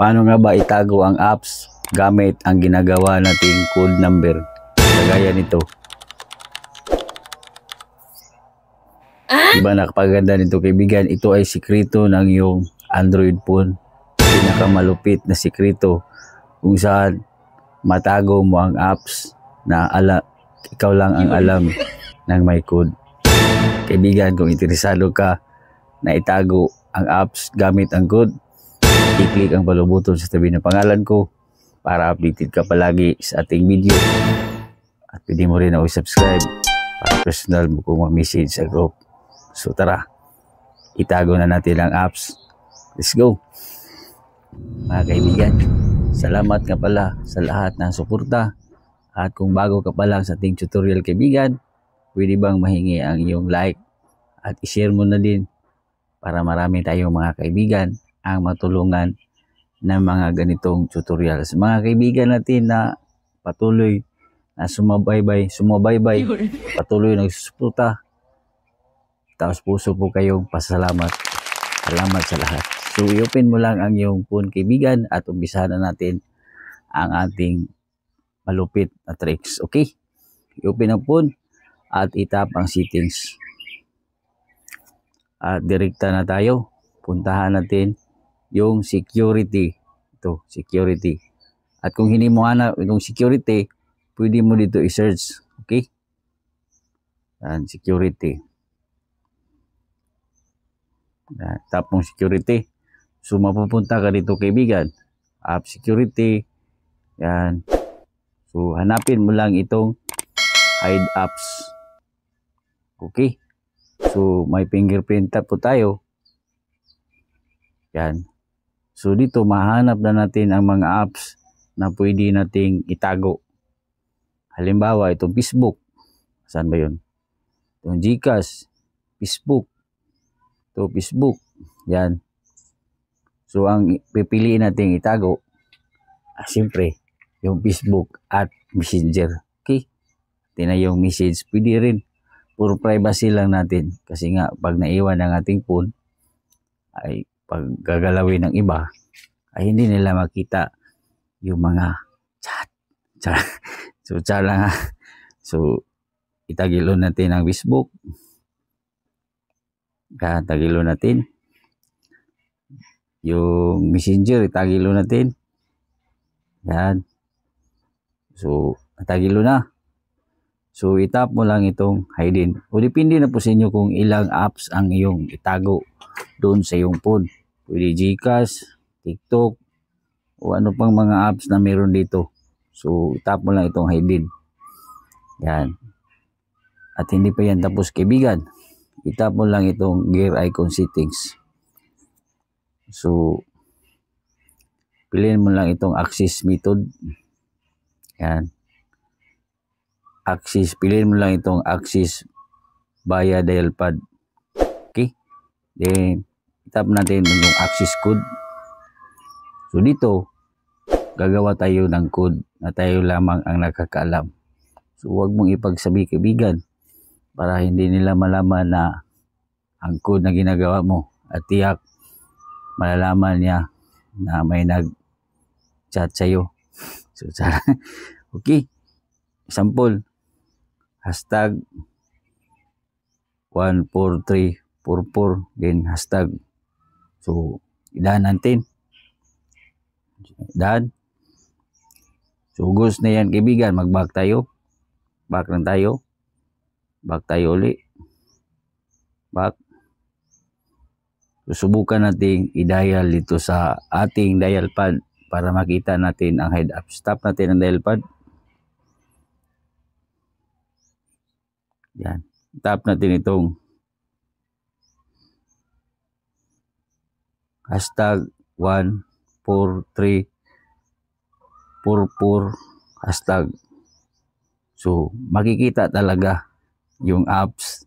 Paano nga ba itago ang apps gamit ang ginagawa nating code number? Kagaya nito. Diba nakapaganda nito kaibigan? Ito ay sikreto ng iyong Android phone. Pinakamalupit na sikreto kung saan matago mo ang apps na ikaw lang ang alam ng may code. Kaibigan, kung interesado ka na itago ang apps gamit ang code, i-click ang follow button sa tabi ng pangalan ko para updated ka palagi sa ating video. At pwede mo rin ako i-subscribe para personal mo kung ma-message sa group. So tara, itago na natin ang apps. Let's go! Mga kaibigan, salamat nga pala sa lahat ng suporta. At kung bago ka pa lang sa ating tutorial kaibigan, pwede bang mahingi ang iyong like at i-share mo na din para marami tayong mga kaibigan ang matulungan ng mga ganitong tutorials. Mga kaibigan natin na patuloy na sumabaybay, patuloy nagsusuporta, taos puso po kayong pasalamat. Salamat sa lahat. So i-open mo lang ang iyong phone kaibigan at umpisahan na natin ang ating malupit na tricks. Okay? I-open ang phone at itap ang settings. At direkta na tayo. Puntahan natin yung security. Ito, security. At kung hindi mo hanap itong security, pwede mo dito i-search. Okay? Yan, security. Yan, tap mong security. So, mapupunta ka dito kaibigan. App security. Yan. So, hanapin mo lang itong hide apps. Okay? So, may fingerprint tap po tayo. Yan. So, dito mahanap na natin ang mga apps na pwede nating itago. Halimbawa, itong Facebook. Saan ba yun? Itong Gcash. Facebook. Ito, Facebook. Yan. So, ang pipiliin nating itago, siyempre, yung Facebook at Messenger. Okay? Ito na yung message. Pwede rin. Puro privacy lang natin. Kasi nga, pag naiwan ng ating phone, ay pag gagalawin ng iba, ay hindi nila makita yung mga chat. So, chat lang ha. So, itagilo natin ang Facebook. Yan, tagilo natin. Yung Messenger, itagilo natin. Yan. So, tagilo na. So, itap mo lang itong hidden. O, depende na po sa inyo kung ilang apps ang iyong itago doon sa iyong phone. Pwede Gcash, TikTok, o ano pang mga apps na meron dito. So, itap mo lang itong hidden. Yan. At hindi pa yan tapos kaibigan. Itap mo lang itong gear icon settings. So, piliin mo lang itong access method. Yan. Access, piliin mo lang itong access via dial pad. Okay? Then, itap natin yung access code. So, dito, gagawa tayo ng code na tayo lamang ang nakakaalam. So, huwag mong ipagsabi kaibigan para hindi nila malaman na ang code na ginagawa mo at tiyak malalaman niya na may nag-chat sa'yo. So, okay. Example, hashtag 14344 then hashtag. So, idahan natin. Idahan. So, gusto na yan kaibigan. Mag-back tayo. Back lang tayo. Back tayo ulit. Back. So, subukan natin i-dial dito sa ating dial pad para makita natin ang head up. Stop natin ang dial pad. Yan. Tap natin itong hashtag 14344 hashtag. So, makikita talaga yung apps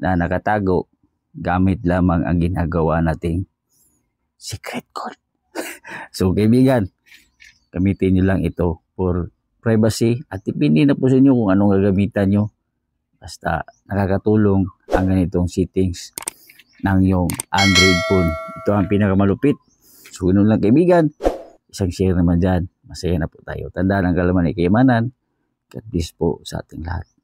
na nakatago gamit lamang ang ginagawa nating secret code. So, kaibigan, gamitin nyo lang ito for privacy at depende na po sa inyo kung anong gagamitan nyo. Basta nakakatulong ang ganitong settings ng yung Android phone. Ito ang pinakamalupit. So, ganun lang kaibigan. isang share naman dyan. Masaya na po tayo. Tandaan ang kalaman ni kayamanan. God bless po sa ating lahat.